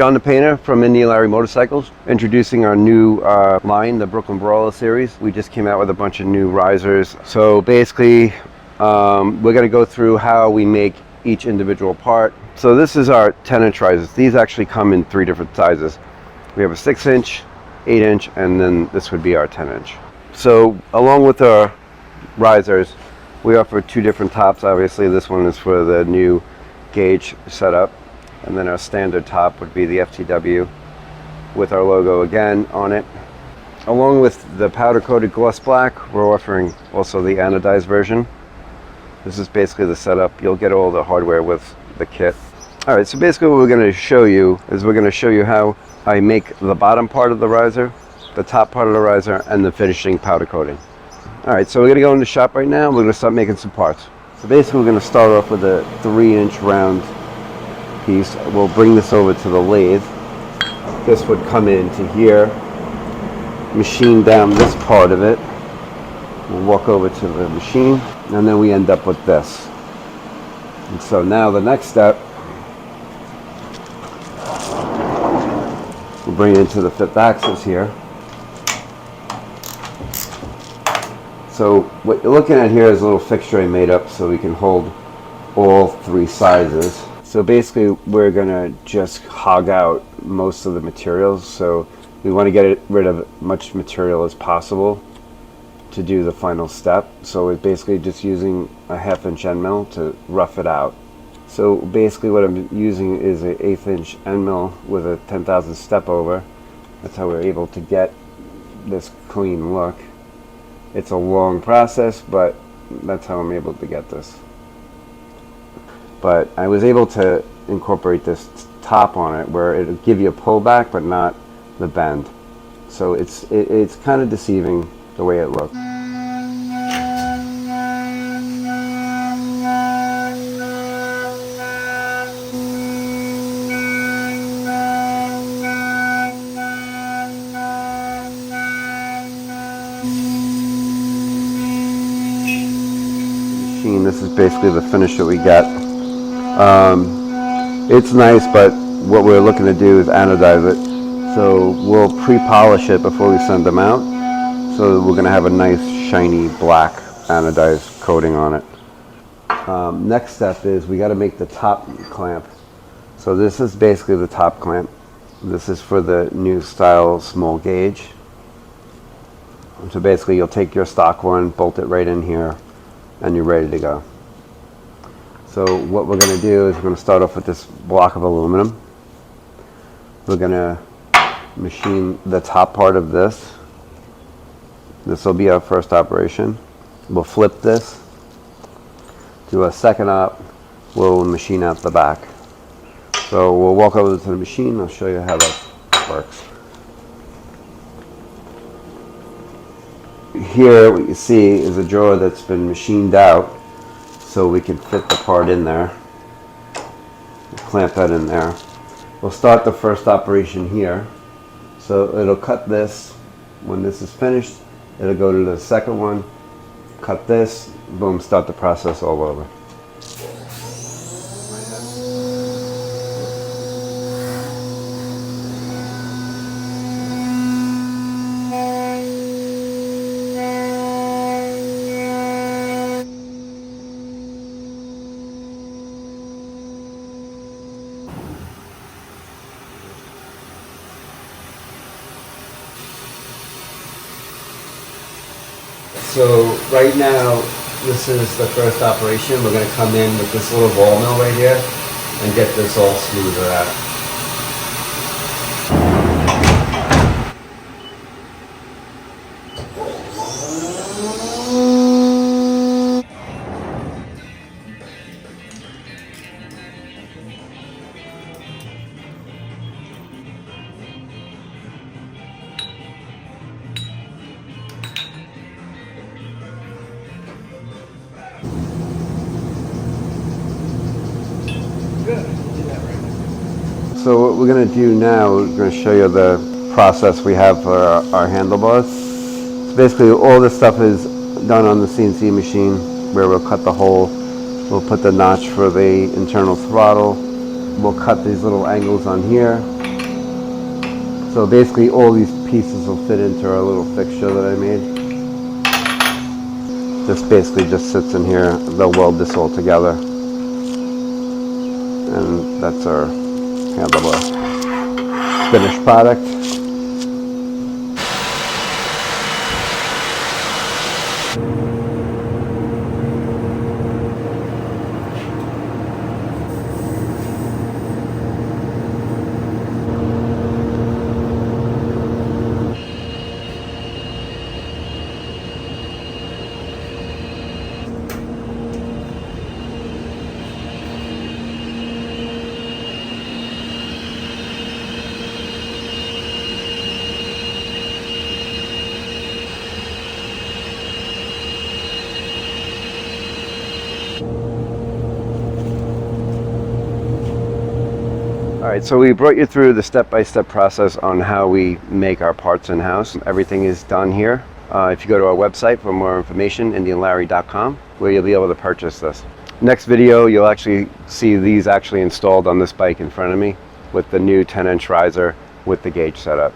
John the Painter from Indy Larry Motorcycles, introducing our new line, the Brooklyn Brawler series. We just came out with a bunch of new risers. So basically, we're going to go through how we make each individual part. So this is our 10-inch risers. These actually come in 3 different sizes. We have a 6-inch, 8-inch, and then this would be our 10-inch. So along with our risers, we offer 2 different tops. Obviously, this one is for the new gauge setup. And then our standard top would be the FTW with our logo again on it. Along with the powder coated gloss black, we're offering also the anodized version. This is basically the setup. You'll get all the hardware with the kit. Alright, so basically what we're going to show you is we're going to show you how I make the bottom part of the riser, the top part of the riser, and the finishing powder coating. Alright, so we're going to go in the shop right now. We're going to start making some parts. So basically we're going to start off with a 3-inch round piece. We'll bring this over to the lathe. This would come into here, machine down this part of it. We'll walk over to the machine, and then we end up with this. And so now the next step, we'll bring it into the 5th axis here. So what you're looking at here is a little fixture I made up so we can hold all 3 sizes. So basically we're going to just hog out most of the materials, so we want to get rid of as much material as possible to do the final step. So we're basically just using a 1/2-inch end mill to rough it out. So basically what I'm using is an 1/8-inch end mill with a 10,000 step over. That's how we're able to get this clean look. It's a long process, but that's how I'm able to get this. But I was able to incorporate this top on it where it'll give you a pullback but not the bend. So it's kind of deceiving the way it looks. This is basically the finish that we get. It's nice, but what we're looking to do is anodize it. So we'll pre-polish it before we send them out. So we're going to have a nice shiny black anodized coating on it. Next step is we got to make the top clamp. So this is basically the top clamp. This is for the new style small gauge. So basically you'll take your stock one, bolt it right in here, and you're ready to go. So what we're going to do is we're going to start off with this block of aluminum. We're going to machine the top part of this. This will be our first operation. We'll flip this. Do a second op. We'll machine out the back. So we'll walk over to the machine. I'll show you how that works. Here what you see is a drawer that's been machined out so we can fit the part in there. We'll clamp that in there. We'll start the first operation here. So it'll cut this. When this is finished, it'll go to the second one, cut this, boom, start the process all over. So right now, this is the first operation. We're going to come in with this little ball mill right here and get this all smoothed out. So what we're going to do now, we're going to show you the process we have for our handlebars. So basically all this stuff is done on the CNC machine where we'll cut the hole, we'll put the notch for the internal throttle, we'll cut these little angles on here, So basically all these pieces will fit into our little fixture that I made. This basically just sits in here. They'll weld this all together. And that's our handlebar finished product. Alright, so we brought you through the step-by-step process on how we make our parts in-house. Everything is done here. If you go to our website for more information, indianlarry.com, where you'll be able to purchase this. Next video, you'll actually see these actually installed on this bike in front of me with the new 10-inch riser with the gauge setup.